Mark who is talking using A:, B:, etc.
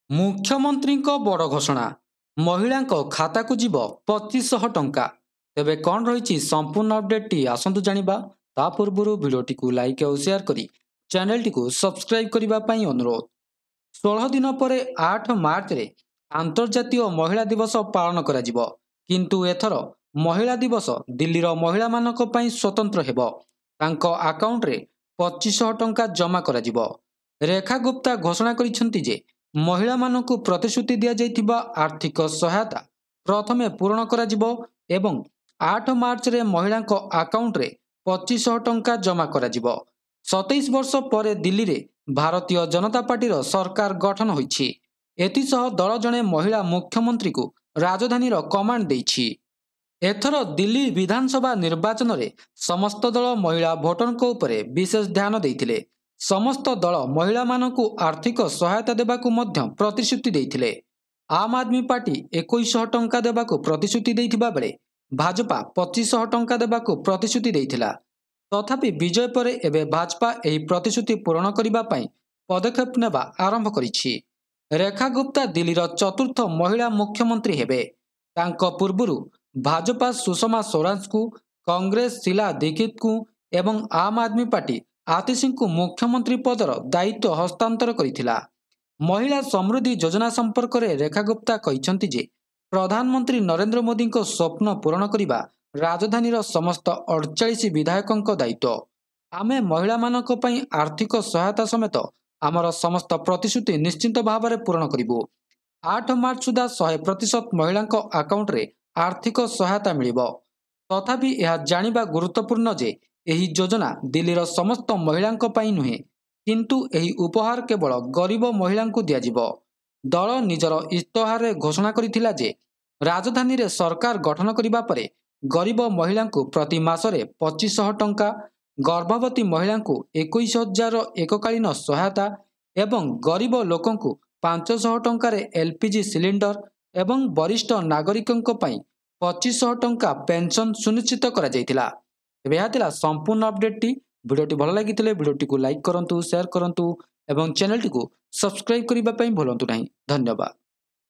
A: ମୁଖ୍ୟମନ୍ତ୍ରୀଙ୍କ ବଡ଼ ଘୋଷଣା, ମହିଳାଙ୍କ ଖାତାକୁ ଯିବ 2500 ଟଙ୍କା। ତେବେ କ'ଣ ରହିଛି ସମ୍ପୂର୍ଣ୍ଣ ଅପଡେଟ୍ଟି ଆସନ୍ତୁ ଜାଣିବା। ତା ପୂର୍ବରୁ ଭିଡ଼ିଓଟିକୁ ଲାଇକ୍ ଆଉ ସେୟାର କରି ଚ୍ୟାନେଲଟିକୁ ସବସ୍କ୍ରାଇବ୍ କରିବା ପାଇଁ ଅନୁରୋଧ। 16 ଦିନ ପରେ 8 ମାର୍ଚ୍ଚରେ ଆନ୍ତର୍ଜାତୀୟ ମହିଳା ଦିବସ ପାଳନ କରାଯିବ। କିନ୍ତୁ ଏଥର ମହିଳା ଦିବସ ଦିଲ୍ଲୀର ମହିଳାମାନଙ୍କ ପାଇଁ ସ୍ୱତନ୍ତ୍ର ହେବ। ତାଙ୍କ ଆକାଉଣ୍ଟରେ 2500 ଟଙ୍କା ଜମା କରାଯିବ। ରେଖା ଗୁପ୍ତା ଘୋଷଣା କରିଛନ୍ତି ଯେ ମହିଳାମାନଙ୍କୁ ପ୍ରତିଶ୍ରୁତି ଦିଆଯାଇଥିବା ଆର୍ଥିକ ସହାୟତା ପ୍ରଥମେ ପୂରଣ କରାଯିବ ଏବଂ 8 ମାର୍ଚ୍ଚରେ ମହିଳାଙ୍କ ଆକାଉଣ୍ଟରେ 2500 ଟଙ୍କା ଜମା କରାଯିବ। 27 ବର୍ଷ ପରେ ଦିଲ୍ଲୀରେ ଭାରତୀୟ ଜନତା ପାର୍ଟିର ସରକାର ଗଠନ ହୋଇଛି। ଏଥିସହ ଦଳ ଜଣେ ମହିଳା ମୁଖ୍ୟମନ୍ତ୍ରୀଙ୍କୁ ରାଜଧାନୀର କମାଣ୍ଡ ଦେଇଛି। ଏଥର ଦିଲ୍ଲୀ ବିଧାନସଭା ନିର୍ବାଚନରେ ସମସ୍ତ ଦଳ ମହିଳା ଭୋଟରଙ୍କ ଉପରେ ବିଶେଷ ଧ୍ୟାନ ଦେଇଥିଲେ। ସମସ୍ତ ଦଳ ମହିଳାମାନଙ୍କୁ ଆର୍ଥିକ ସହାୟତା ଦେବାକୁ ମଧ୍ୟ ପ୍ରତିଶ୍ରୁତି ଦେଇଥିଲେ। ଆମ୍ ଆଦମୀ ପାର୍ଟି 2100 ଟଙ୍କା ଦେବାକୁ ପ୍ରତିଶ୍ରୁତି ଦେଇଥିବା ବେଳେ ଭାଜପା 2500 ଟଙ୍କା ଦେବାକୁ ପ୍ରତିଶ୍ରୁତି ଦେଇଥିଲା। ତଥାପି ବିଜୟ ପରେ ଏବେ ଭାଜପା ଏହି ପ୍ରତିଶ୍ରୁତି ପୂରଣ କରିବା ପାଇଁ ପଦକ୍ଷେପ ନେବା ଆରମ୍ଭ କରିଛି। ରେଖା ଗୁପ୍ତା ଦିଲ୍ଲୀର ଚତୁର୍ଥ ମହିଳା ମୁଖ୍ୟମନ୍ତ୍ରୀ ହେବେ। ତାଙ୍କ ପୂର୍ବରୁ ଭାଜପା ସୁଷମା ସ୍ୱରାଜଙ୍କୁ, କଂଗ୍ରେସ ଶୀଲା ଦୀକ୍ଷିତଙ୍କୁ ଏବଂ ଆମ୍ ଆଦମୀ ପାର୍ଟି ଆତିଶୀଙ୍କୁ ମୁଖ୍ୟମନ୍ତ୍ରୀ ପଦର ଦାୟିତ୍ୱ ହସ୍ତାନ୍ତର କରିଥିଲା। ମହିଳା ସମୃଦ୍ଧି ଯୋଜନା ସମ୍ପର୍କରେ ରେଖା ଗୁପ୍ତା କହିଛନ୍ତି ଯେ ପ୍ରଧାନମନ୍ତ୍ରୀ ନରେନ୍ଦ୍ର ମୋଦିଙ୍କ ସ୍ୱପ୍ନ ପୂରଣ କରିବା ରାଜଧାନୀର ସମସ୍ତ 48 ବିଧାୟକଙ୍କ ଦାୟିତ୍ୱ। ଆମେ ମହିଳାମାନଙ୍କ ପାଇଁ ଆର୍ଥିକ ସହାୟତା ସମେତ ଆମର ସମସ୍ତ ପ୍ରତିଶ୍ରୁତି ନିଶ୍ଚିତ ଭାବରେ ପୂରଣ କରିବୁ। 8 ମାର୍ଚ୍ଚ ସୁଦ୍ଧା 100% ମହିଳାଙ୍କ ଆକାଉଣ୍ଟରେ ଆର୍ଥିକ ସହାୟତା ମିଳିବ। ତଥାପି ଏହା ଜାଣିବା ଗୁରୁତ୍ୱପୂର୍ଣ୍ଣ ଯେ ଏହି ଯୋଜନା ଦିଲ୍ଲୀର ସମସ୍ତ ମହିଳାଙ୍କ ପାଇଁ ନୁହେଁ, କିନ୍ତୁ ଏହି ଉପହାର କେବଳ ଗରିବ ମହିଳାଙ୍କୁ ଦିଆଯିବ। ଦଳ ନିଜର ଇସ୍ତାହାରରେ ଘୋଷଣା କରିଥିଲା ଯେ ରାଜଧାନୀରେ ସରକାର ଗଠନ କରିବା ପରେ ଗରିବ ମହିଳାଙ୍କୁ ପ୍ରତି ମାସରେ 2500 ଟଙ୍କା, ଗର୍ଭବତୀ ମହିଳାଙ୍କୁ 21,000ର ଏକକାଳୀନ ସହାୟତା ଏବଂ ଗରିବ ଲୋକଙ୍କୁ 500 ଟଙ୍କାରେ LPG ସିଲିଣ୍ଡର ଏବଂ ବରିଷ୍ଠ ନାଗରିକଙ୍କ ପାଇଁ 2500 ଟଙ୍କା ପେନ୍ସନ୍ ସୁନିଶ୍ଚିତ କରାଯାଇଥିଲା। ଏବେ ଏହା ଥିଲା ସମ୍ପୂର୍ଣ୍ଣ ଅପଡେଟ୍ଟି। ଭିଡ଼ିଓଟି ଭଲ ଲାଗିଥିଲେ ଭିଡ଼ିଓଟିକୁ ଲାଇକ୍ କରନ୍ତୁ, ସେୟାର କରନ୍ତୁ ଏବଂ ଚ୍ୟାନେଲଟିକୁ ସବସ୍କ୍ରାଇବ୍ କରିବା ପାଇଁ ଭୁଲନ୍ତୁ ନାହିଁ। ଧନ୍ୟବାଦ।